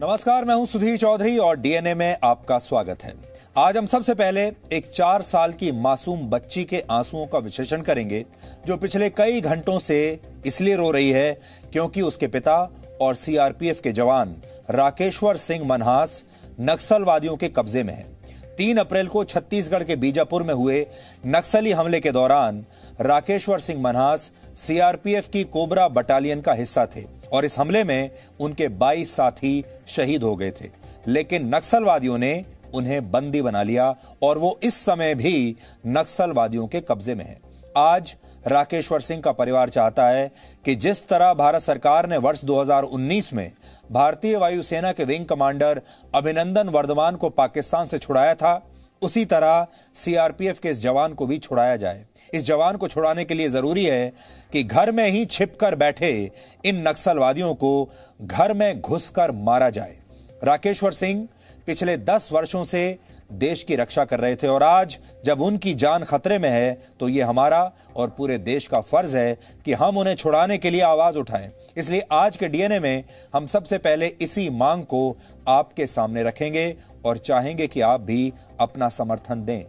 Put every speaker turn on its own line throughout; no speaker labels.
नमस्कार, मैं हूं सुधीर चौधरी और डीएनए में आपका स्वागत है। आज हम सबसे पहले एक 4 साल की मासूम बच्ची के आंसुओं का विश्लेषण करेंगे, जो पिछले कई घंटों से इसलिए रो रही है क्योंकि उसके पिता और सीआरपीएफ के जवान राकेश्वर सिंह मनहास नक्सलवादियों के कब्जे में हैं। 3 अप्रैल को छत्तीसगढ़ के बीजापुर में हुए नक्सली हमले के दौरान राकेश्वर सिंह मनहास सीआरपीएफ की कोबरा बटालियन का हिस्सा थे और इस हमले में उनके 22 साथी शहीद हो गए थे, लेकिन नक्सलवादियों ने उन्हें बंदी बना लिया और वो इस समय भी नक्सलवादियों के कब्जे में है। आज राकेश्वर सिंह का परिवार चाहता है कि जिस तरह भारत सरकार ने वर्ष 2019 में भारतीय वायुसेना के विंग कमांडर अभिनंदन वर्धमान को पाकिस्तान से छुड़ाया था, उसी तरह सीआरपीएफ के इस जवान को भी छुड़ाया जाए। इस जवान को छुड़ाने के लिए जरूरी है कि घर में ही छिपकर बैठे इन नक्सलवादियों को घर में घुसकर मारा जाए। राकेश्वर सिंह पिछले 10 वर्षों से देश की रक्षा कर रहे थे और आज जब उनकी जान खतरे में है तो ये हमारा और पूरे देश का फर्ज है कि हम उन्हें छुड़ाने के लिए आवाज उठाएं। इसलिए आज के डीएनए में हम सबसे पहले इसी मांग को आपके सामने रखेंगे और चाहेंगे कि आप भी अपना समर्थन दें।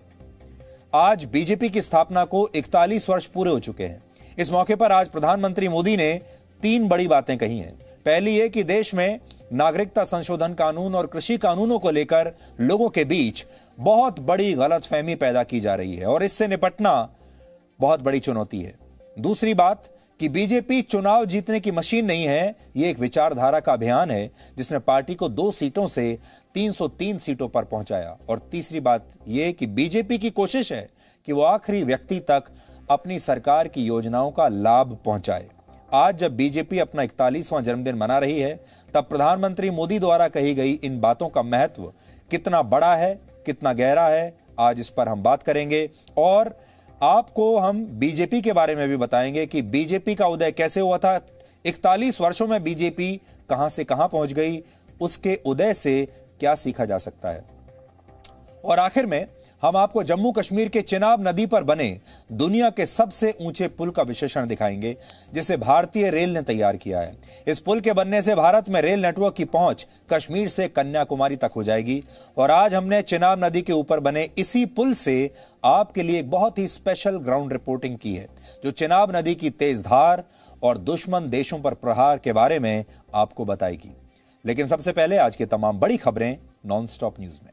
आज बीजेपी की स्थापना को 41 वर्ष पूरे हो चुके हैं। इस मौके पर आज प्रधानमंत्री मोदी ने 3 बड़ी बातें कही हैं। पहली ये कि देश में नागरिकता संशोधन कानून और कृषि कानूनों को लेकर लोगों के बीच बहुत बड़ी गलतफहमी पैदा की जा रही है और इससे निपटना बहुत बड़ी चुनौती है। दूसरी बात कि बीजेपी चुनाव जीतने की मशीन नहीं है, ये एक विचारधारा का अभियान है जिसने पार्टी को 2 सीटों से 303 सीटों पर पहुंचाया। और तीसरी बात यह कि बीजेपी की कोशिश है कि वो आखिरी व्यक्ति तक अपनी सरकार की योजनाओं का लाभ पहुंचाए। आज जब बीजेपी अपना 41वां जन्मदिन मना रही है, तब प्रधानमंत्री मोदी द्वारा कही गई इन बातों का महत्व कितना बड़ा है, कितना गहरा है, आज इस पर हम बात करेंगे और आपको हम बीजेपी के बारे में भी बताएंगे कि बीजेपी का उदय कैसे हुआ था, 41 वर्षों में बीजेपी कहां से कहां पहुंच गई, उसके उदय से क्या सीखा जा सकता है। और आखिर में हम आपको जम्मू कश्मीर के चिनाब नदी पर बने दुनिया के सबसे ऊंचे पुल का विश्लेषण दिखाएंगे, जिसे भारतीय रेल ने तैयार किया है। इस पुल के बनने से भारत में रेल नेटवर्क की पहुंच कश्मीर से कन्याकुमारी तक हो जाएगी। और आज हमने चिनाब नदी के ऊपर बने इसी पुल से आपके लिए एक बहुत ही स्पेशल ग्राउंड रिपोर्टिंग की है, जो चिनाब नदी की तेज धार और दुश्मन देशों पर प्रहार के बारे में आपको बताएगी। लेकिन सबसे पहले आज की तमाम बड़ी खबरें नॉनस्टॉप न्यूज में।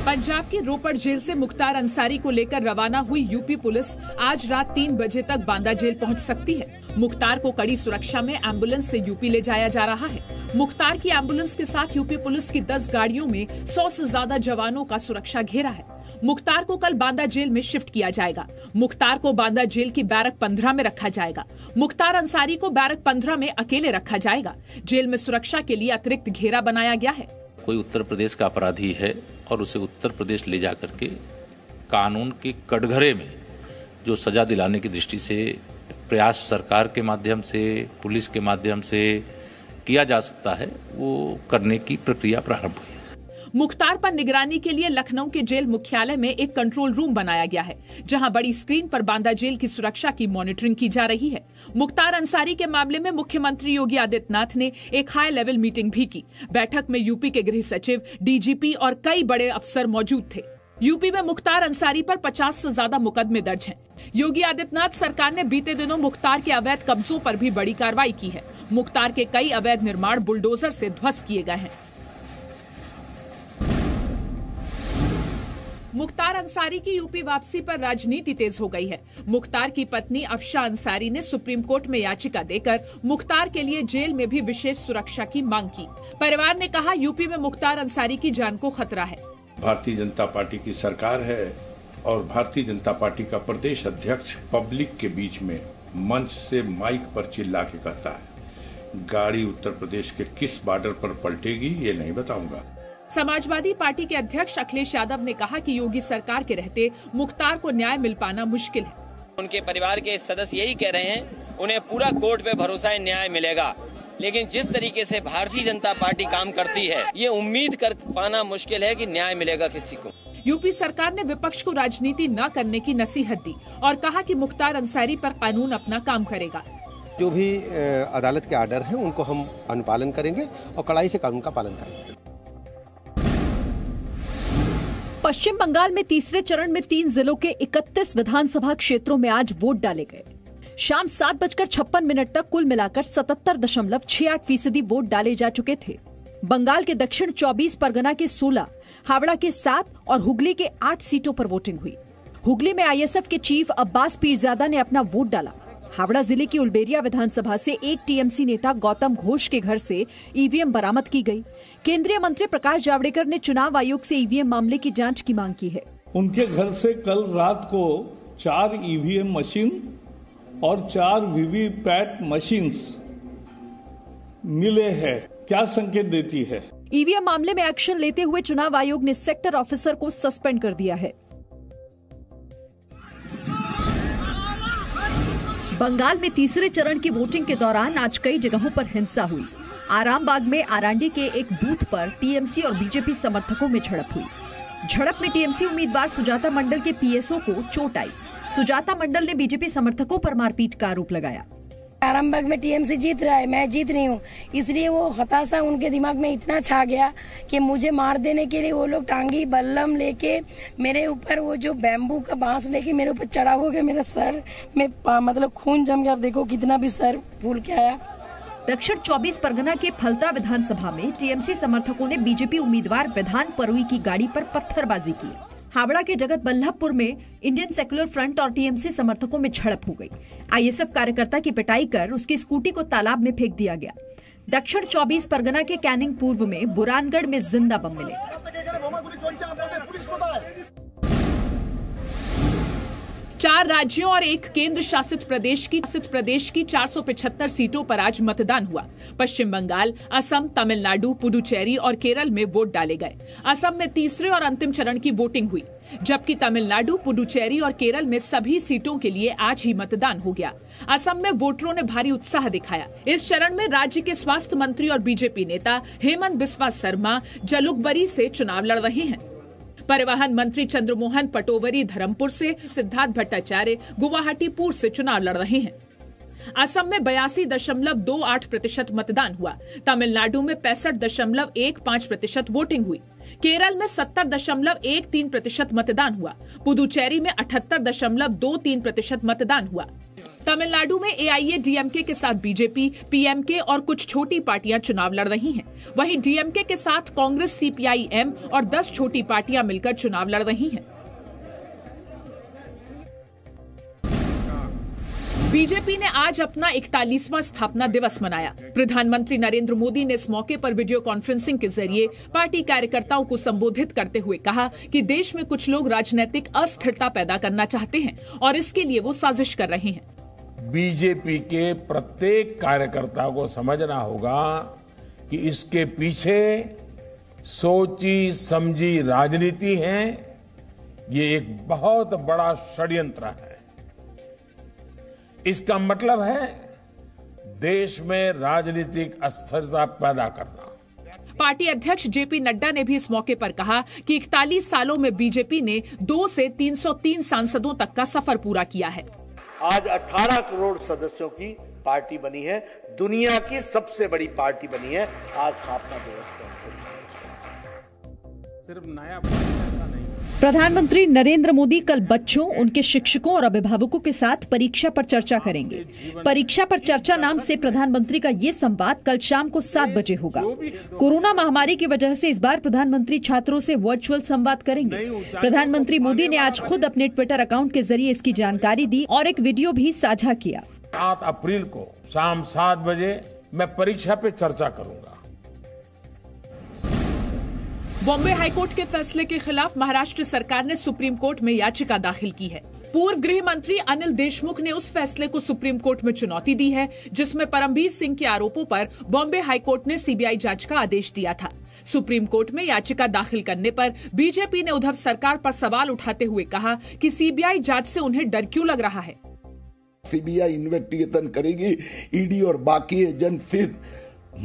पंजाब की रोपड़ जेल से मुख्तार अंसारी को लेकर रवाना हुई यूपी पुलिस आज रात 3 बजे तक बांदा जेल पहुंच सकती है। मुख्तार को कड़ी सुरक्षा में एम्बुलेंस से यूपी ले जाया जा रहा है। मुख्तार की एम्बुलेंस के साथ यूपी पुलिस की 10 गाड़ियों में 100 से ज्यादा जवानों का सुरक्षा घेरा है। मुख्तार को कल बांदा जेल में शिफ्ट किया जाएगा। मुख्तार को बांदा जेल की बैरक 15 में रखा जाएगा। मुख्तार अंसारी को बैरक 15 में अकेले रखा जाएगा। जेल में सुरक्षा के लिए अतिरिक्त घेरा बनाया गया है।
कोई उत्तर प्रदेश का अपराधी है और उसे उत्तर प्रदेश ले जाकर के कानून के कटघरे में जो सजा दिलाने की दृष्टि से प्रयास सरकार के माध्यम से, पुलिस के माध्यम से किया जा सकता है, वो करने की प्रक्रिया प्रारंभ हुई है।
मुख्तार पर निगरानी के लिए लखनऊ के जेल मुख्यालय में एक कंट्रोल रूम बनाया गया है, जहां बड़ी स्क्रीन पर बांदा जेल की सुरक्षा की मॉनिटरिंग की जा रही है। मुख्तार अंसारी के मामले में मुख्यमंत्री योगी आदित्यनाथ ने एक हाई लेवल मीटिंग भी की। बैठक में यूपी के गृह सचिव, डीजीपी और कई बड़े अफसर मौजूद थे। यूपी में मुख्तार अंसारी पर 50 से ज्यादा मुकदमे दर्ज हैं। योगी आदित्यनाथ सरकार ने बीते दिनों मुख्तार के अवैध कब्जों पर भी बड़ी कार्रवाई की है। मुख्तार के कई अवैध निर्माण बुलडोजर से ध्वस्त किए गए हैं। मुख्तार अंसारी की यूपी वापसी पर राजनीति तेज हो गई है। मुख्तार की पत्नी अफशा अंसारी ने सुप्रीम कोर्ट में याचिका देकर मुख्तार के लिए जेल में भी विशेष सुरक्षा की मांग की। परिवार ने कहा, यूपी में मुख्तार अंसारी की जान को खतरा है।
भारतीय जनता पार्टी की सरकार है और भारतीय जनता पार्टी का प्रदेश अध्यक्ष पब्लिक के बीच में मंच से माइक पर चिल्ला के कहता है, गाड़ी उत्तर प्रदेश के किस बॉर्डर पर पलटेगी ये नहीं बताऊंगा।
समाजवादी पार्टी के अध्यक्ष अखिलेश यादव ने कहा कि योगी सरकार के रहते मुख्तार को न्याय मिल पाना मुश्किल है।
उनके परिवार के सदस्य यही कह रहे हैं, उन्हें पूरा कोर्ट पे भरोसा है, न्याय मिलेगा। लेकिन जिस तरीके से भारतीय जनता पार्टी काम करती है, ये उम्मीद कर पाना मुश्किल है कि न्याय मिलेगा किसी को।
यूपी सरकार ने विपक्ष को राजनीति न करने की नसीहत दी और कहा कि मुख्तार अंसारी पर कानून अपना काम करेगा।
जो भी अदालत के आर्डर हैं उनको हम अनुपालन करेंगे और कड़ाई से कानून का पालन करेंगे।
पश्चिम बंगाल में तीसरे चरण में 3 जिलों के 31 विधानसभा क्षेत्रों में आज वोट डाले गए। शाम 7:56 तक कुल मिलाकर 77.68% वोट डाले जा चुके थे। बंगाल के दक्षिण 24 परगना के 16, हावड़ा के 7 और हुगली के 8 सीटों पर वोटिंग हुई। हुगली में आईएसएफ के चीफ अब्बास पीरजादा ने अपना वोट डाला। हावड़ा जिले की उलबेरिया विधानसभा से एक टीएमसी नेता गौतम घोष के घर से ईवीएम बरामद की गई। केंद्रीय मंत्री प्रकाश जावड़ेकर ने चुनाव आयोग से ईवीएम मामले की जांच की मांग की है।
उनके घर से कल रात को 4 ईवीएम मशीन और 4 वीवीपैट मशीन्स मिले हैं। क्या संकेत देती है?
ईवीएम मामले में एक्शन लेते हुए चुनाव आयोग ने सेक्टर ऑफिसर को सस्पेंड कर दिया है। बंगाल में तीसरे चरण की वोटिंग के दौरान आज कई जगहों पर हिंसा हुई। आरामबाग में आरांडी के एक बूथ पर टीएमसी और बीजेपी समर्थकों में झड़प हुई। झड़प में टीएमसी उम्मीदवार सुजाता मंडल के पीएसओ को चोट आई। सुजाता मंडल ने बीजेपी समर्थकों पर मारपीट का आरोप लगाया।
आरामबाग में टीएमसी जीत रहा है, मैं जीत रही हूँ, इसलिए वो हताशा उनके दिमाग में इतना छा गया कि मुझे मार देने के लिए वो लोग टांगी बल्लम लेके मेरे ऊपर, वो जो बैम्बू का बांस लेके मेरे ऊपर चढ़ा हो गया। मेरा सर में मतलब खून जम गया। आप देखो कितना भी सर फूल के आया।
दक्षिण 24 परगना के फलता विधानसभा में टीएमसी समर्थकों ने बीजेपी उम्मीदवार विधान परुई की गाड़ी पर पत्थरबाजी की। हावड़ा के जगत बल्लभपुर में इंडियन सेक्युलर फ्रंट और टीएमसी समर्थकों में झड़प हो गई। आईएसएफ कार्यकर्ता की पिटाई कर उसकी स्कूटी को तालाब में फेंक दिया गया। दक्षिण 24 परगना के कैनिंग पूर्व में बुरानगढ़ में जिंदा बम मिले।
4 राज्यों और 1 केंद्र शासित प्रदेश की 475 सीटों पर आज मतदान हुआ। पश्चिम बंगाल, असम, तमिलनाडु, पुडुचेरी और केरल में वोट डाले गए। असम में तीसरे और अंतिम चरण की वोटिंग हुई, जबकि तमिलनाडु, पुडुचेरी और केरल में सभी सीटों के लिए आज ही मतदान हो गया। असम में वोटरों ने भारी उत्साह दिखाया। इस चरण में राज्य के स्वास्थ्य मंत्री और बीजेपी नेता हेमंत बिस्वा शर्मा जलुकबरी से चुनाव लड़ रहे हैं। परिवहन मंत्री चंद्रमोहन पटोवरी धर्मपुर से, सिद्धार्थ भट्टाचार्य गुवाहाटीपुर से चुनाव लड़ रहे हैं। असम में 82.28% मतदान हुआ। तमिलनाडु में 65.15% वोटिंग हुई। केरल में 70.13% मतदान हुआ। पुदुचेरी में 78.23% मतदान हुआ। तमिलनाडु में एआईएडीएमके के साथ बीजेपी, पीएमके और कुछ छोटी पार्टियां चुनाव लड़ रही हैं। वहीं डीएमके के साथ कांग्रेस, सीपीआईएम और 10 छोटी पार्टियां मिलकर चुनाव लड़ रही हैं। बीजेपी ने आज अपना 41वां स्थापना दिवस मनाया। प्रधानमंत्री नरेंद्र मोदी ने इस मौके पर वीडियो कॉन्फ्रेंसिंग के जरिए पार्टी कार्यकर्ताओं को संबोधित करते हुए कहा कि देश में कुछ लोग राजनीतिक अस्थिरता पैदा करना चाहते हैं और इसके लिए वो साजिश कर रहे हैं।
बीजेपी के प्रत्येक कार्यकर्ता को समझना होगा कि इसके पीछे सोची समझी राजनीति है। ये एक बहुत बड़ा षड्यंत्र है। इसका मतलब है देश में राजनीतिक अस्थिरता पैदा करना।
पार्टी अध्यक्ष जेपी नड्डा ने भी इस मौके पर कहा कि 41 सालों में बीजेपी ने 2 से 303 सांसदों तक का सफर पूरा किया है।
आज 18 करोड़ सदस्यों की पार्टी बनी है, दुनिया की सबसे बड़ी पार्टी बनी है आज स्थापना दिवस पर।
सिर्फ नया
प्रधानमंत्री नरेंद्र मोदी कल बच्चों, उनके शिक्षकों और अभिभावकों के साथ परीक्षा पर चर्चा करेंगे। परीक्षा पर चर्चा नाम से प्रधानमंत्री का ये संवाद कल शाम को 7 बजे होगा। कोरोना महामारी की वजह से इस बार प्रधानमंत्री छात्रों से वर्चुअल संवाद करेंगे। प्रधानमंत्री मोदी ने आज खुद अपने ट्विटर अकाउंट के जरिए इसकी जानकारी दी और एक वीडियो भी साझा किया।
7 अप्रैल को शाम 7 बजे मैं परीक्षा पे चर्चा करूंगा।
बॉम्बे हाईकोर्ट के फैसले के खिलाफ महाराष्ट्र सरकार ने सुप्रीम कोर्ट में याचिका दाखिल की है। पूर्व गृह मंत्री अनिल देशमुख ने उस फैसले को सुप्रीम कोर्ट में चुनौती दी है जिसमें परमबीर सिंह के आरोपों पर बॉम्बे हाईकोर्ट ने सीबीआई जांच का आदेश दिया था। सुप्रीम कोर्ट में याचिका दाखिल करने पर बीजेपी ने उद्धव सरकार पर सवाल उठाते हुए कहा कि सीबीआई जांच से उन्हें डर क्यों लग रहा है।
सीबीआई इन्वेस्टिगेशन करेगी, ईडी और बाकी एजेंट सिर्फ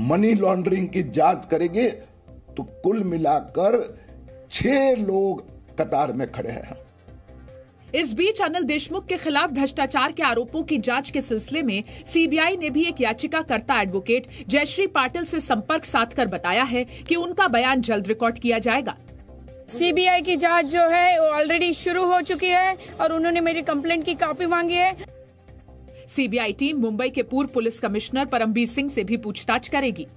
मनी लॉन्ड्रिंग की जांच करेंगे, तो कुल मिलाकर 6 लोग कतार में खड़े हैं।
इस बीच अनिल देशमुख के खिलाफ भ्रष्टाचार के आरोपों की जांच के सिलसिले में सीबीआई ने भी एक याचिकाकर्ता एडवोकेट जयश्री पाटिल से संपर्क साधकर बताया है कि उनका बयान जल्द रिकॉर्ड किया जाएगा।
सीबीआई की जांच जो है वो ऑलरेडी शुरू हो चुकी है और उन्होंने मेरी कंप्लेंट की कॉपी मांगी है।
सीबीआई टीम मुंबई के पूर्व पुलिस कमिश्नर परमबीर सिंह से भी पूछताछ करेगी।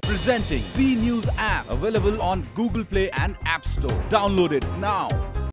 Presenting B News app available on Google Play and App Store. Download it now.